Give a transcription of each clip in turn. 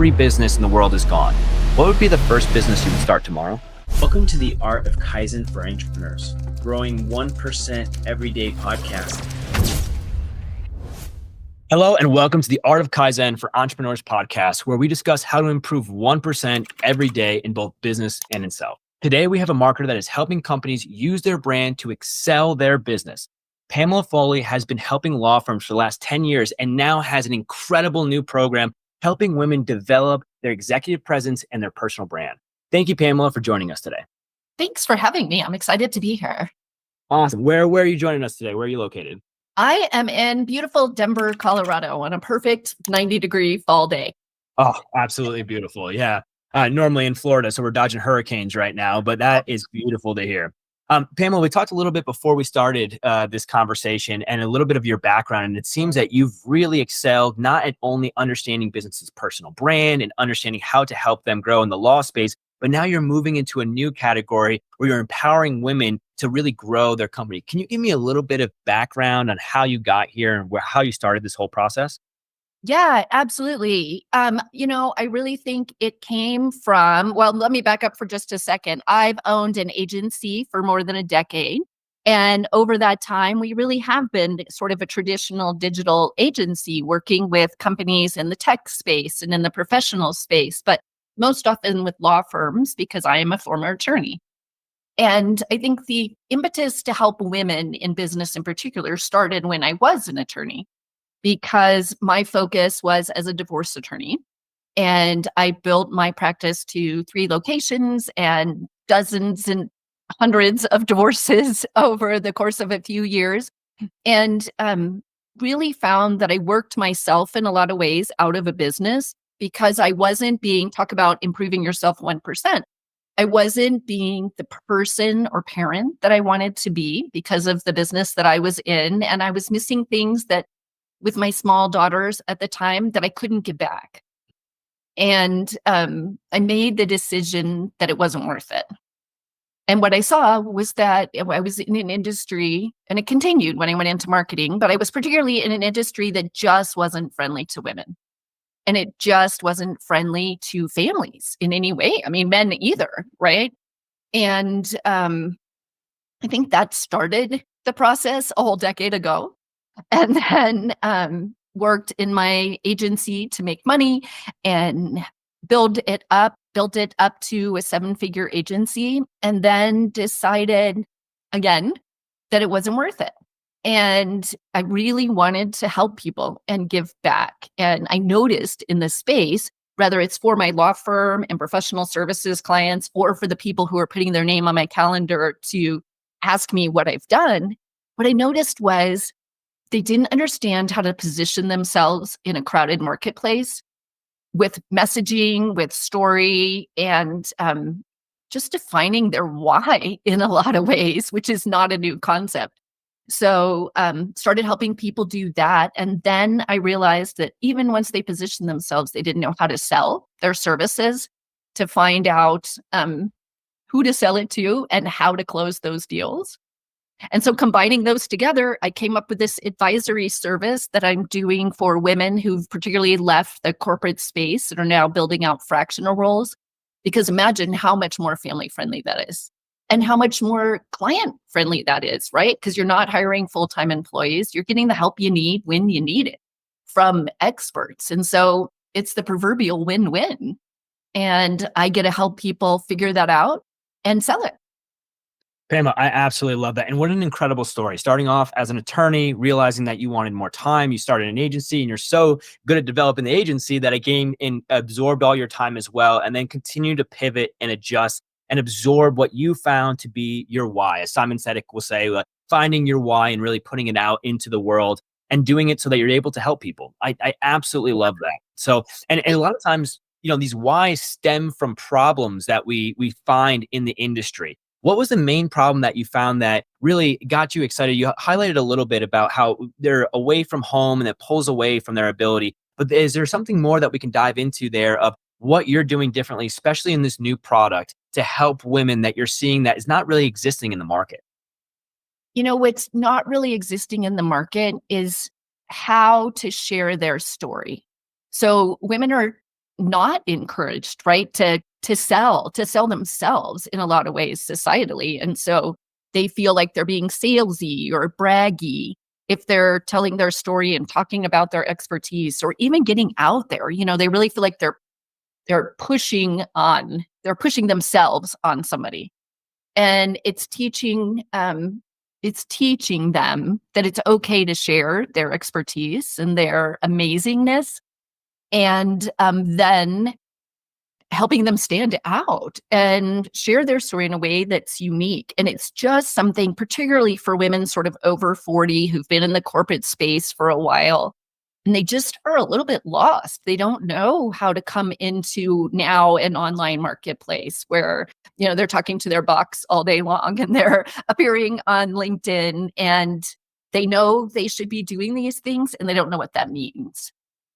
every business in the world is gone, what would be the first business you would start tomorrow? Welcome to the Art of Kaizen for Entrepreneurs, growing 1% everyday podcast. Hello, and welcome to the Art of Kaizen for Entrepreneurs podcast, where we discuss how to improve 1% every day in both business and in self. Today, we have a marketer that is helping companies use their brand to excel their business. Pamela Foley has been helping law firms for the last 10 years and now has an incredible new program helping women develop their executive presence and their personal brand. Thank you, Pamela, for joining us today. Thanks for having me. I'm excited to be here. Awesome. Where are you joining us today? Where are you located? I am in beautiful Denver, Colorado on a perfect 90-degree fall day. Oh, absolutely beautiful. Yeah. Normally in Florida, so we're dodging hurricanes right now, but that is beautiful to hear. Pamela, we talked a little bit before we started this conversation and a little bit of your background, and it seems that you've really excelled not at only understanding businesses' personal brand and understanding how to help them grow in the law space, but now you're moving into a new category where you're empowering women to really grow their company. Can you give me a little bit of background on how you got here and how you started this whole process? Yeah, absolutely. I really think it came from, well, let me back up for just a second. I've owned an agency for more than a decade. And over that time, we really have been sort of a traditional digital agency working with companies in the tech space and in the professional space, but most often with law firms because I am a former attorney. And I think the impetus to help women in business in particular started when I was an attorney, because my focus was as a divorce attorney. And I built my practice to 3 locations and dozens and hundreds of divorces over the course of a few years. And really found that I worked myself in a lot of ways out of a business because I wasn't talk about improving yourself 1%. I wasn't being the person or parent that I wanted to be because of the business that I was in. And I was missing things that with my small daughters at the time that I couldn't get back. And I made the decision that it wasn't worth it. And what I saw was that I was in an industry, and it continued when I went into marketing, but I was particularly in an industry that just wasn't friendly to women. And it just wasn't friendly to families in any way. I mean, men either, right? And I think that started the process a whole decade ago. And then worked in my agency to make money and built it up to a 7-figure agency, and then decided again that it wasn't worth it. And I really wanted to help people and give back. And I noticed in the space, whether it's for my law firm and professional services clients or for the people who are putting their name on my calendar to ask me what I've done, what I noticed was they didn't understand how to position themselves in a crowded marketplace with messaging, with story, and just defining their why in a lot of ways, which is not a new concept. So started helping people do that. And then I realized that even once they positioned themselves, they didn't know how to sell their services, to find out who to sell it to and how to close those deals. And so combining those together, I came up with this advisory service that I'm doing for women who've particularly left the corporate space and are now building out fractional roles. Because imagine how much more family friendly that is and how much more client friendly that is, right? Because you're not hiring full-time employees. You're getting the help you need when you need it from experts. And so it's the proverbial win-win. And I get to help people figure that out and sell it. Pamela, I absolutely love that. And what an incredible story. Starting off as an attorney, realizing that you wanted more time, you started an agency, and you're so good at developing the agency that it came and absorbed all your time as well, and then continue to pivot and adjust and absorb what you found to be your why. As Simon Sinek will say, finding your why and really putting it out into the world and doing it so that you're able to help people. I absolutely love that. So, and a lot of times, these whys stem from problems that we find in the industry. What was the main problem that you found that really got you excited? You highlighted a little bit about how they're away from home and it pulls away from their ability. But is there something more that we can dive into there of what you're doing differently, especially in this new product, to help women that you're seeing that is not really existing in the market? What's not really existing in the market is how to share their story. So women are not encouraged, right? To sell themselves in a lot of ways societally. And so they feel like they're being salesy or braggy if they're telling their story and talking about their expertise or even getting out there. They really feel like they're pushing themselves on somebody. And it's teaching them that it's okay to share their expertise and their amazingness, and then helping them stand out and share their story in a way that's unique. And it's just something, particularly for women sort of over 40 who've been in the corporate space for a while, and they just are a little bit lost. They don't know how to come into now an online marketplace where, they're talking to their box all day long and they're appearing on LinkedIn and they know they should be doing these things and they don't know what that means.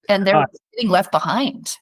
And they're getting left behind.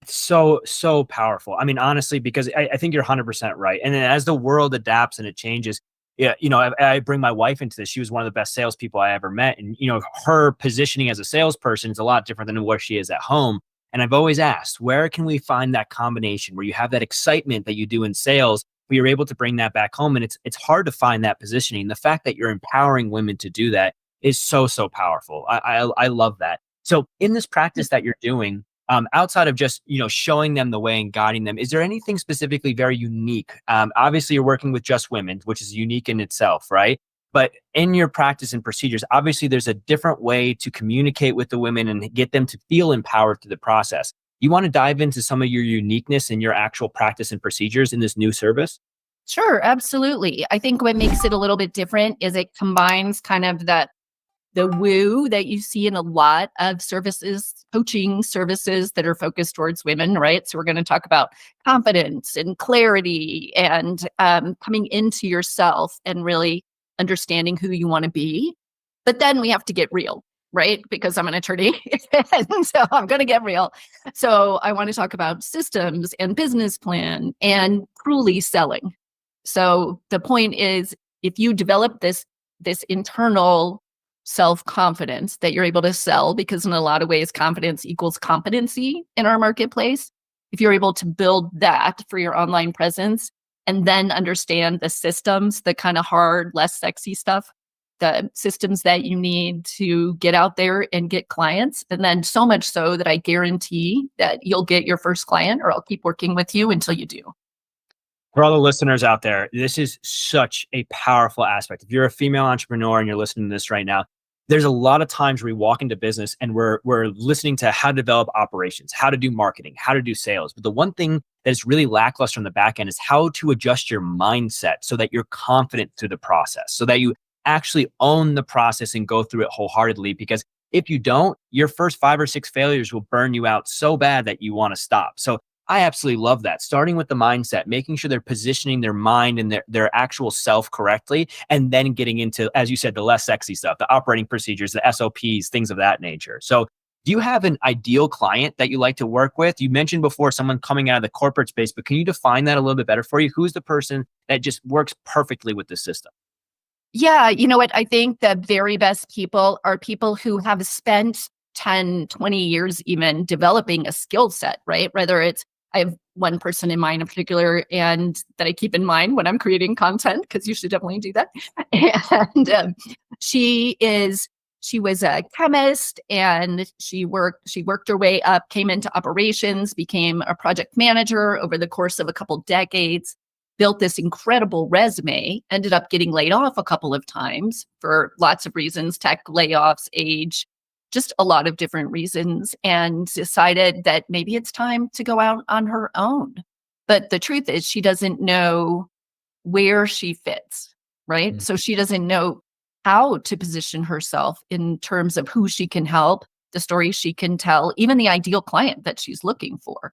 So powerful. I mean, honestly, because I think you're 100% right. And then as the world adapts and it changes, yeah, I bring my wife into this. She was one of the best salespeople I ever met. And, her positioning as a salesperson is a lot different than where she is at home. And I've always asked, where can we find that combination where you have that excitement that you do in sales, but you're able to bring that back home? And it's hard to find that positioning. The fact that you're empowering women to do that is so powerful. I love that. So in this practice that you're doing, outside of just, showing them the way and guiding them, is there anything specifically very unique? Obviously, you're working with just women, which is unique in itself, right? But in your practice and procedures, obviously, there's a different way to communicate with the women and get them to feel empowered through the process. You want to dive into some of your uniqueness in your actual practice and procedures in this new service? Sure, absolutely. I think what makes it a little bit different is it combines kind of the woo that you see in a lot of services, coaching services that are focused towards women, right? So we're going to talk about confidence and clarity and coming into yourself and really understanding who you want to be. But then we have to get real, right? Because I'm an attorney, and so I'm going to get real. So I want to talk about systems and business plan and truly selling. So the point is, if you develop this internal self-confidence that you're able to sell, because in a lot of ways, confidence equals competency in our marketplace. If you're able to build that for your online presence and then understand the systems, the kind of hard, less sexy stuff, the systems that you need to get out there and get clients. And then so much so that I guarantee that you'll get your first client, or I'll keep working with you until you do. For all the listeners out there, this is such a powerful aspect. If you're a female entrepreneur and you're listening to this right now, there's a lot of times where we walk into business and we're listening to how to develop operations, how to do marketing, how to do sales. But the one thing that is really lackluster on the back end is how to adjust your mindset so that you're confident through the process, so that you actually own the process and go through it wholeheartedly. Because if you don't, your first 5 or 6 failures will burn you out so bad that you want to stop. So I absolutely love that. Starting with the mindset, making sure they're positioning their mind and their actual self correctly, and then getting into, as you said, the less sexy stuff, the operating procedures, the SOPs, things of that nature. So do you have an ideal client that you like to work with? You mentioned before someone coming out of the corporate space, but can you define that a little bit better for you? Who's the person that just works perfectly with the system? Yeah, you know what? I think the very best people are people who have spent 10, 20 years even developing a skill set, right? Whether it's, I have one person in mind in particular, and that I keep in mind when I'm creating content, because you should definitely do that. And she was a chemist, and she worked her way up, came into operations, became a project manager over the course of a couple decades, built this incredible resume, ended up getting laid off a couple of times for lots of reasons, tech layoffs, age, just a lot of different reasons, and decided that maybe it's time to go out on her own. But the truth is, she doesn't know where she fits, right? Mm. So she doesn't know how to position herself in terms of who she can help, the story she can tell, even the ideal client that she's looking for.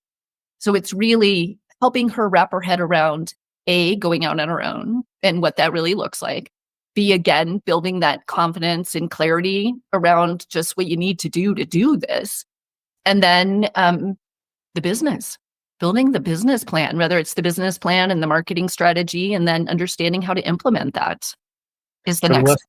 So it's really helping her wrap her head around A, going out on her own and what that really looks like. B, again, building that confidence and clarity around just what you need to do this. And then the business, building the business plan, whether it's the business plan and the marketing strategy, and then understanding how to implement that is the next.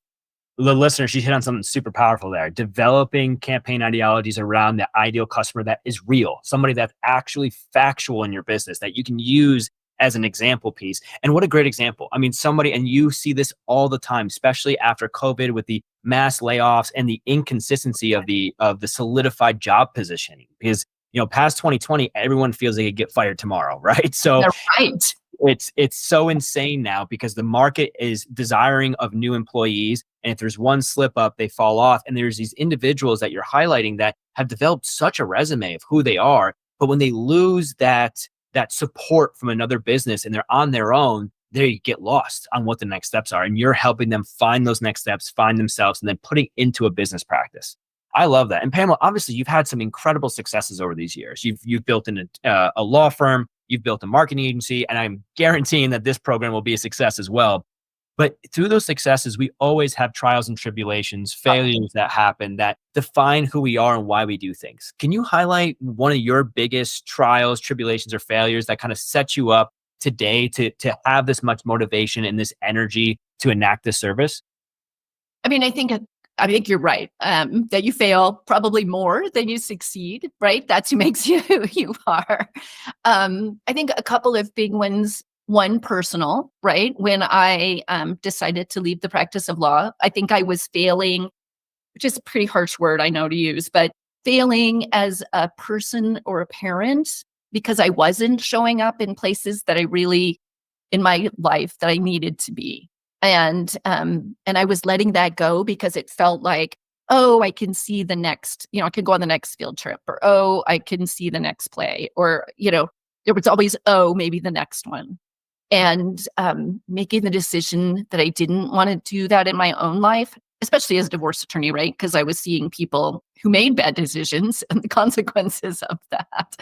the listener, she hit on something super powerful there. Developing campaign ideologies around the ideal customer that is real, somebody that's actually factual in your business that you can use as an example piece. And what a great example. I mean, somebody, and you see this all the time, especially after COVID with the mass layoffs and the inconsistency of the solidified job positioning. Because, past 2020, everyone feels they could get fired tomorrow, right? So They're right. It's so insane now because the market is desiring of new employees. And if there's one slip up, they fall off. And there's these individuals that you're highlighting that have developed such a resume of who they are. But when they lose that support from another business and they're on their own, they get lost on what the next steps are. And you're helping them find those next steps, find themselves, and then putting into a business practice. I love that. And Pamela, obviously you've had some incredible successes over these years. You've built a law firm, you've built a marketing agency, and I'm guaranteeing that this program will be a success as well. But through those successes, we always have trials and tribulations, failures that happen that define who we are and why we do things. Can you highlight one of your biggest trials, tribulations, or failures that kind of set you up today to have this much motivation and this energy to enact this service? I mean, I think you're right, that you fail probably more than you succeed, right? That's who makes you who you are. I think a couple of big ones. One, personal, right? When I decided to leave the practice of law, I think I was failing, which is a pretty harsh word I know to use, but failing as a person or a parent because I wasn't showing up in places that I really, in my life, that I needed to be. And I was letting that go because it felt like, oh, I can see the next, I can go on the next field trip, or, oh, I can see the next play, or, there was always, oh, maybe the next one. And making the decision that I didn't want to do that in my own life, especially as a divorce attorney, right? Because I was seeing people who made bad decisions and the consequences of that.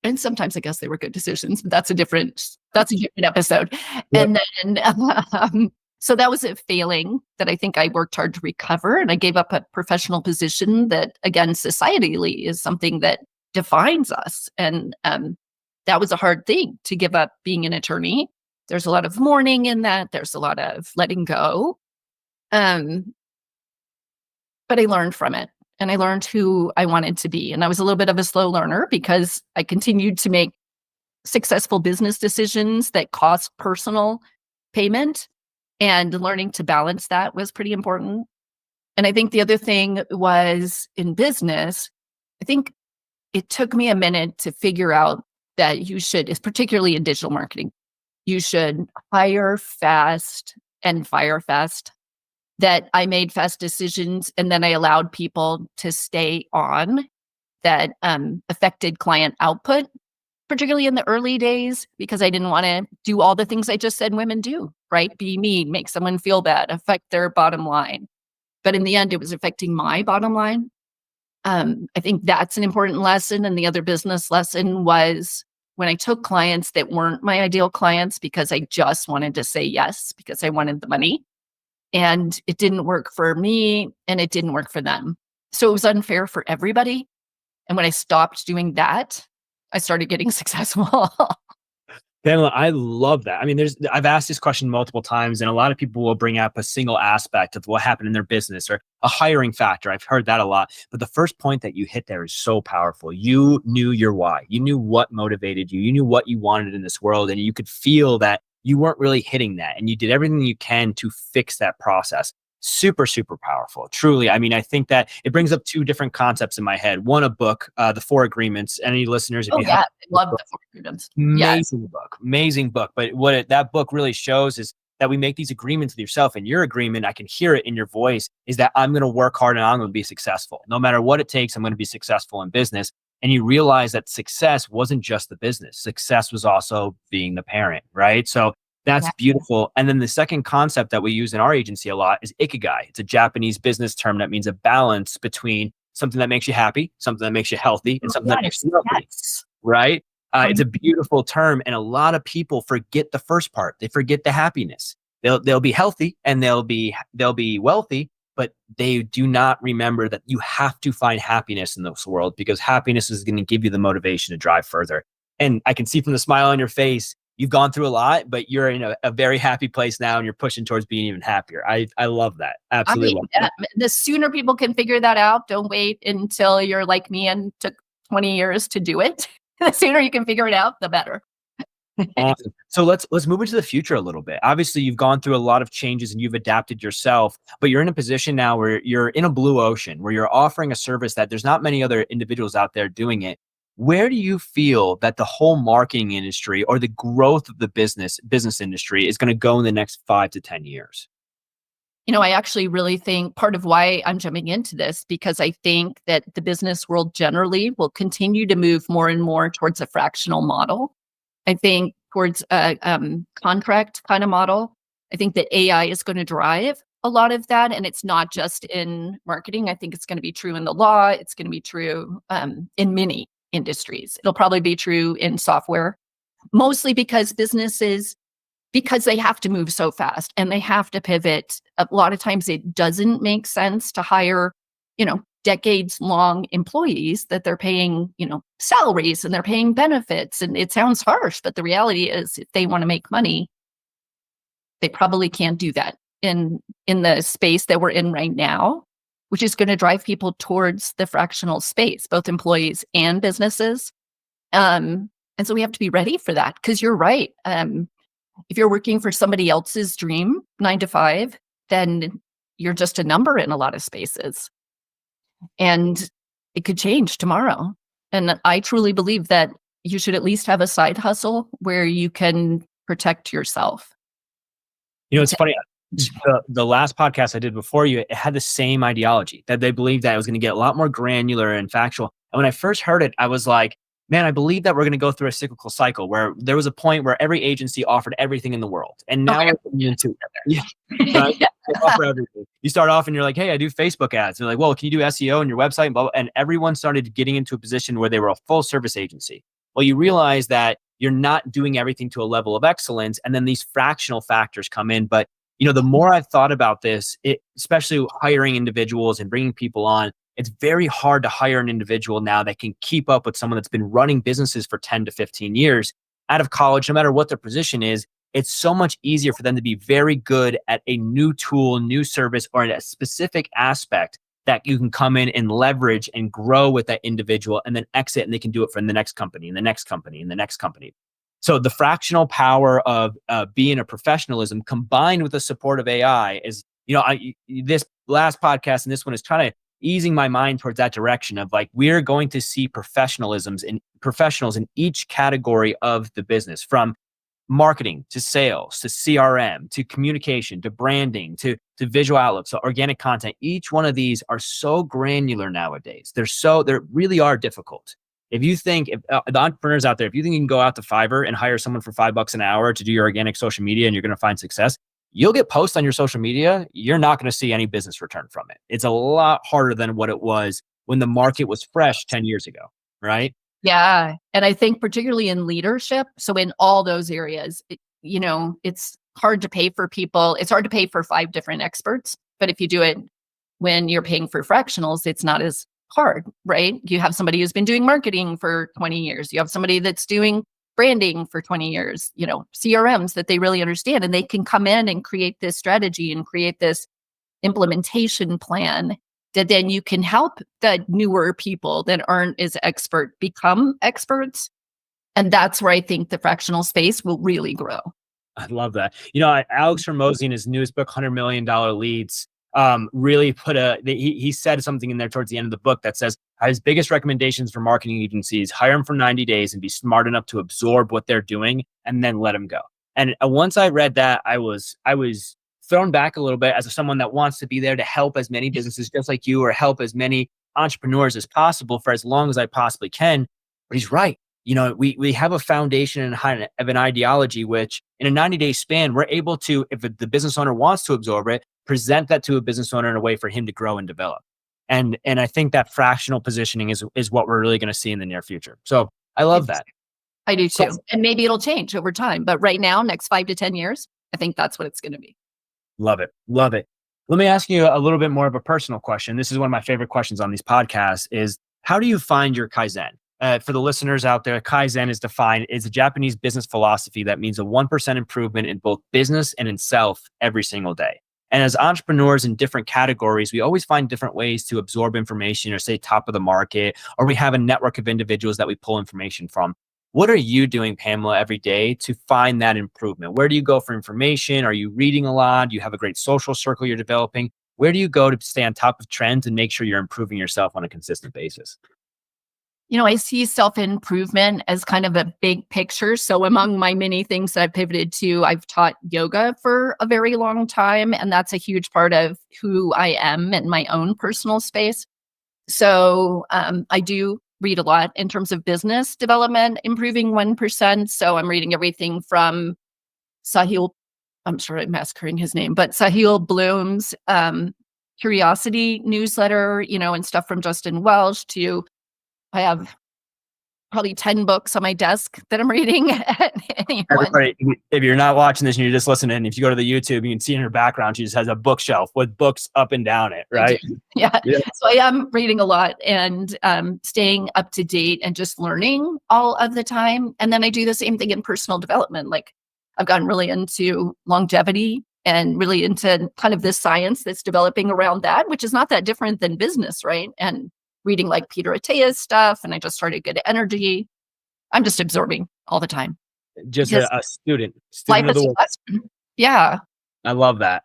And sometimes I guess they were good decisions, but that's a different episode. Yep. And then, so that was a failing that I think I worked hard to recover. And I gave up a professional position that, again, societally is something that defines us. And that was a hard thing to give up being an attorney. There's a lot of mourning in that. There's a lot of letting go. But I learned from it, and I learned who I wanted to be. And I was a little bit of a slow learner because I continued to make successful business decisions that cost personal payment, and learning to balance that was pretty important. And I think the other thing was in business, I think it took me a minute to figure out that you should, particularly in digital marketing, you should hire fast and fire fast. That I made fast decisions and then I allowed people to stay on that affected client output, particularly in the early days, because I didn't want to do all the things I just said women do, right? Be mean, make someone feel bad, affect their bottom line. But in the end, it was affecting my bottom line. I think that's an important lesson. And the other business lesson was when I took clients that weren't my ideal clients because I just wanted to say yes because I wanted the money, and it didn't work for me and it didn't work for them. So it was unfair for everybody. And when I stopped doing that, I started getting successful. Pamela, I love that. I mean, I've asked this question multiple times, and a lot of people will bring up a single aspect of what happened in their business or a hiring factor. I've heard that a lot. But the first point that you hit there is so powerful. You knew your why. You knew what motivated you. You knew what you wanted in this world, and you could feel that you weren't really hitting that. And you did everything you can to fix that process. Super, super powerful. Truly. I mean, I think that it brings up two different concepts in my head. One, a book, The 4 Agreements. Any listeners? If I love The 4 Agreements. Amazing book. But what that book really shows is that we make these agreements with yourself, and your agreement, I can hear it in your voice, is that I'm going to work hard and I'm going to be successful. No matter what it takes, I'm going to be successful in business. And you realize that success wasn't just the business. Success was also being the parent, right? So that's beautiful. And then the second concept that we use in our agency a lot is ikigai. It's a Japanese business term that means a balance between something that makes you happy, something that makes you healthy, and something that makes you healthy, right? It's a beautiful term. And a lot of people forget the first part. They forget the happiness. They'll be healthy and they'll be wealthy, but they do not remember that you have to find happiness in this world, because happiness is going to give you the motivation to drive further. And I can see from the smile on your face, you've gone through a lot, but you're in a very happy place now and you're pushing towards being even happier. I love that. Absolutely love that. The sooner people can figure that out, don't wait until you're like me and took 20 years to do it. The sooner you can figure it out, the better. Awesome. So let's move into the future a little bit. Obviously, you've gone through a lot of changes and you've adapted yourself, but you're in a position now where you're in a blue ocean, where you're offering a service that there's not many other individuals out there doing it. Where do you feel that the whole marketing industry or the growth of the business industry is going to go in the next 5 to 10 years? I actually really think part of why I'm jumping into this, because I think that the business world generally will continue to move more and more towards a fractional model. I think towards a contract kind of model. I think that AI is going to drive a lot of that. And it's not just in marketing. I think it's going to be true in the law. It's going to be true in many industries. It'll probably be true in software, mostly because businesses, because they have to move so fast and they have to pivot. A lot of times it doesn't make sense to hire, decades long employees that they're paying, salaries and they're paying benefits. And it sounds harsh, but the reality is if they want to make money, they probably can't do that in the space that we're in right now, which is going to drive people towards the fractional space, both employees and businesses. And so we have to be ready for that, because you're right. If you're working for somebody else's dream, 9 to 5, then you're just a number in a lot of spaces. And it could change tomorrow. And I truly believe that you should at least have a side hustle where you can protect yourself. It's funny. The last podcast I did before you, it had the same ideology, that they believed that it was going to get a lot more granular and factual. And when I first heard it, I was like, man, I believe that we're going to go through a cyclical cycle where there was a point where every agency offered everything in the world. And now we're getting into right? They offer everything. You start off and you're like, hey, I do Facebook ads. They're like, well, can you do SEO on your website? And, blah, blah. And everyone started getting into a position where they were a full service agency. Well, you realize that you're not doing everything to a level of excellence. And then these fractional factors come in. But, the more I've thought about this, especially hiring individuals and bringing people on, it's very hard to hire an individual now that can keep up with someone that's been running businesses for 10 to 15 years out of college, no matter what their position is. It's so much easier for them to be very good at a new tool, new service, or a specific aspect that you can come in and leverage and grow with that individual and then exit, and they can do it for the next company and the next company and the next company. So the fractional power of being a professionalism combined with the support of AI is, this last podcast and this one is kind of easing my mind towards that direction of like, we're going to see professionals in each category of the business, from marketing to sales to CRM to communication to branding to visual outlooks, so organic content. Each one of these are so granular nowadays. They really are difficult. If you think, the entrepreneurs out there, if you think you can go out to Fiverr and hire someone for $5 an hour to do your organic social media and you're going to find success, you'll get posts on your social media. You're not going to see any business return from it. It's a lot harder than what it was when the market was fresh 10 years ago, right? Yeah. And I think particularly in leadership, so in all those areas, it's hard to pay for people. It's hard to pay for 5 different experts. But if you do it when you're paying for fractionals, it's not as hard, right? You have somebody who's been doing marketing for 20 years. You have somebody that's doing branding for 20 years, CRMs that they really understand, and they can come in and create this strategy and create this implementation plan that then you can help the newer people that aren't as expert become experts. And that's where I think the fractional space will really grow. I love that. Alex Hormozi in his newest book, $100 Million Leads, really he said something in there towards the end of the book that says his biggest recommendations for marketing agencies: hire them for 90 days and be smart enough to absorb what they're doing and then let them go. And once I read that, I was thrown back a little bit as someone that wants to be there to help as many businesses just like you, or help as many entrepreneurs as possible for as long as I possibly can. But he's right. We have a foundation of an ideology, which in a 90-day span, we're able to, if the business owner wants to absorb it, present that to a business owner in a way for him to grow and develop. And I think that fractional positioning is what we're really going to see in the near future. So I love that. I do too. And maybe it'll change over time. But right now, next 5 to 10 years, I think that's what it's going to be. Love it. Love it. Let me ask you a little bit more of a personal question. This is one of my favorite questions on these podcasts is, how do you find your Kaizen? For the listeners out there, Kaizen is defined as a Japanese business philosophy that means a 1% improvement in both business and in self every single day. And as entrepreneurs in different categories, we always find different ways to absorb information or stay top of the market, or we have a network of individuals that we pull information from. What are you doing, Pamela, every day to find that improvement? Where do you go for information? Are you reading a lot? Do you have a great social circle you're developing? Where do you go to stay on top of trends and make sure you're improving yourself on a consistent basis? I see self-improvement as kind of a big picture. So among my many things that I've pivoted to, I've taught yoga for a very long time, and that's a huge part of who I am in my own personal space. So I do read a lot in terms of business development, improving 1%. So I'm reading everything from Sahil, I'm sure I'm massacring his name, but Sahil Bloom's Curiosity newsletter, and stuff from Justin Welsh to I have probably 10 books on my desk that I'm reading at any one. Everybody, if you're not watching this and you're just listening, if you go to the YouTube, you can see in her background, she just has a bookshelf with books up and down it, right? Yeah. So I am reading a lot and staying up to date and just learning all of the time. And then I do the same thing in personal development. Like I've gotten really into longevity and really into kind of this science that's developing around that, which is not that different than business, right? And reading like Peter Attia's stuff, and I just started Good Energy. I'm just absorbing all the time. Just a student Life of the is a world. lesson. Yeah. I love that.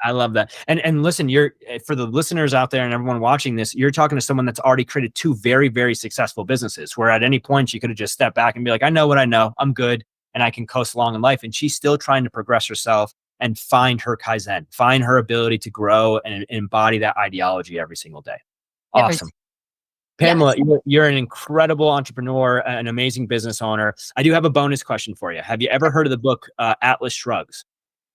And listen, you're for the listeners out there and everyone watching this, you're talking to someone that's already created 2 very, very successful businesses, where at any point she could have just stepped back and be like, I know what I know, I'm good, and I can coast along in life. And she's still trying to progress herself and find her Kaizen, find her ability to grow and embody that ideology every single day. Awesome. Pamela, Yes. you're an incredible entrepreneur, an amazing business owner. I do have a bonus question for you. Have you ever heard of the book Atlas Shrugs?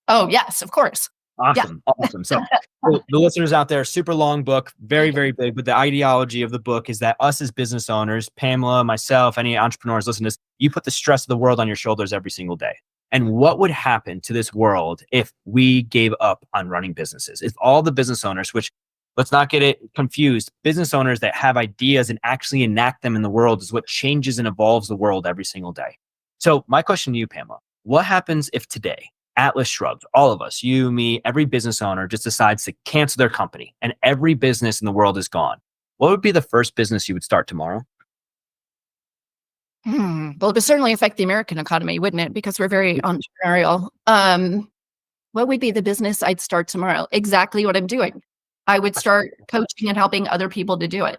Oh, yes, of course. Awesome. Yeah. Awesome. So the listeners out there, super long book, very, very big. But the ideology of the book is that us as business owners, Pamela, myself, any entrepreneurs listening to this, you put the stress of the world on your shoulders every single day. And what would happen to this world if we gave up on running businesses? If all the business owners, which let's not get it confused, business owners that have ideas and actually enact them in the world is what changes and evolves the world every single day. So my question to you, Pamela, what happens if today Atlas Shrugged, all of us, you, me, every business owner just decides to cancel their company and every business in the world is gone? What would be the first business you would start tomorrow? Well, it would certainly affect the American economy, wouldn't it? Because we're very entrepreneurial. What would be the business I'd start tomorrow? Exactly what I'm doing. I would start coaching and helping other people to do it.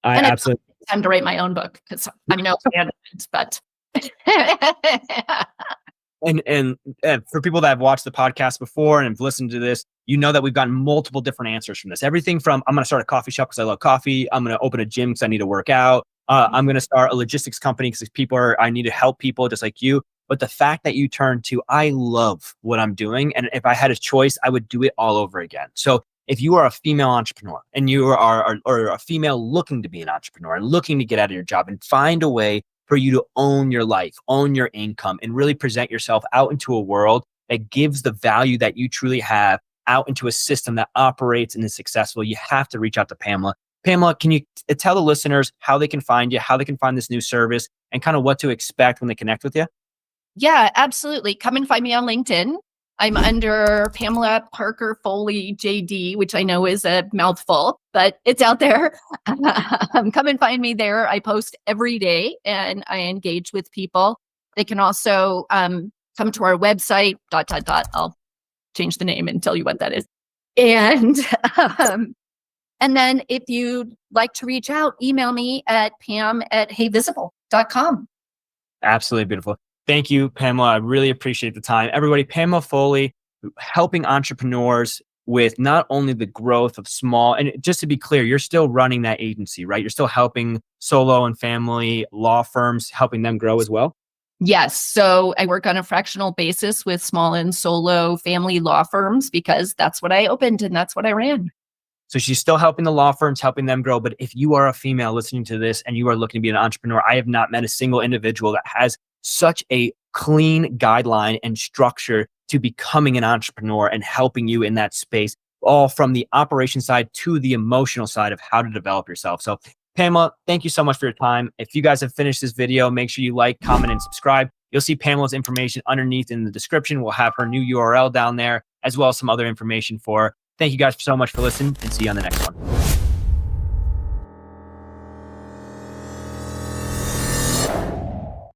I absolutely time to write my own book because I'm no candid, but and for people that have watched the podcast before and have listened to this, you know that we've gotten multiple different answers from this. Everything from I'm going to start a coffee shop because I love coffee. I'm going to open a gym because I need to work out. I'm going to start a logistics company because I need to help people just like you. But the fact that you turned to, I love what I'm doing, and if I had a choice, I would do it all over again. So if you are a female entrepreneur and you are or a female looking to be an entrepreneur and looking to get out of your job and find a way for you to own your life, own your income, and really present yourself out into a world that gives the value that you truly have out into a system that operates and is successful, you have to reach out to Pamela. Pamela, can you tell the listeners how they can find you, how they can find this new service, and kind of what to expect when they connect with you? Yeah, absolutely. Come and find me on LinkedIn. I'm under Pamela Parker Foley JD, which I know is a mouthful, but it's out there. Come and find me there. I post every day and I engage with people. They can also come to our website, ... I'll change the name and tell you what that is. And then if you'd like to reach out, email me at pam@heyvisible.com. Absolutely beautiful. Thank you, Pamela. I really appreciate the time. Everybody, Pamela Foley, helping entrepreneurs with not only the growth of small, and just to be clear, you're still running that agency, right? You're still helping solo and family law firms, helping them grow as well? Yes. So I work on a fractional basis with small and solo family law firms because that's what I opened and that's what I ran. So she's still helping the law firms, helping them grow. But if you are a female listening to this and you are looking to be an entrepreneur, I have not met a single individual that has such a clean guideline and structure to becoming an entrepreneur and helping you in that space, all from the operation side to the emotional side of how to develop yourself. So Pamela, thank you so much for your time. If you guys have finished this video, make sure you like, comment, and subscribe. You'll see Pamela's information underneath in the description. We'll have her new URL down there, as well as some other information for her. Thank you guys so much for listening, and see you on the next one.